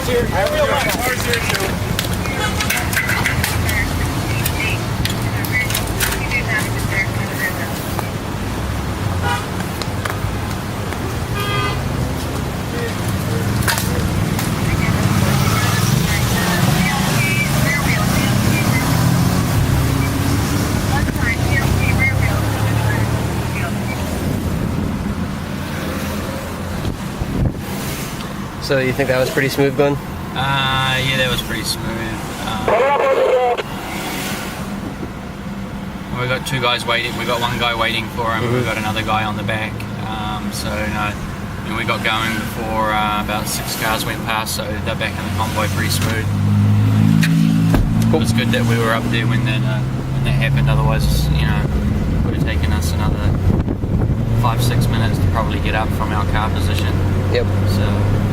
Car's here. Car's here too. So you think that was pretty smooth going? Yeah, that was pretty smooth. We got two guys waiting. We got one guy waiting for him. We got another guy on the back. So we got going before about 6 cars went past. So they're back in the convoy pretty smooth. Cool. It was good that we were up there when that happened. Otherwise, it would have taken us another 5-6 minutes to probably get up from our car position. Yep. So.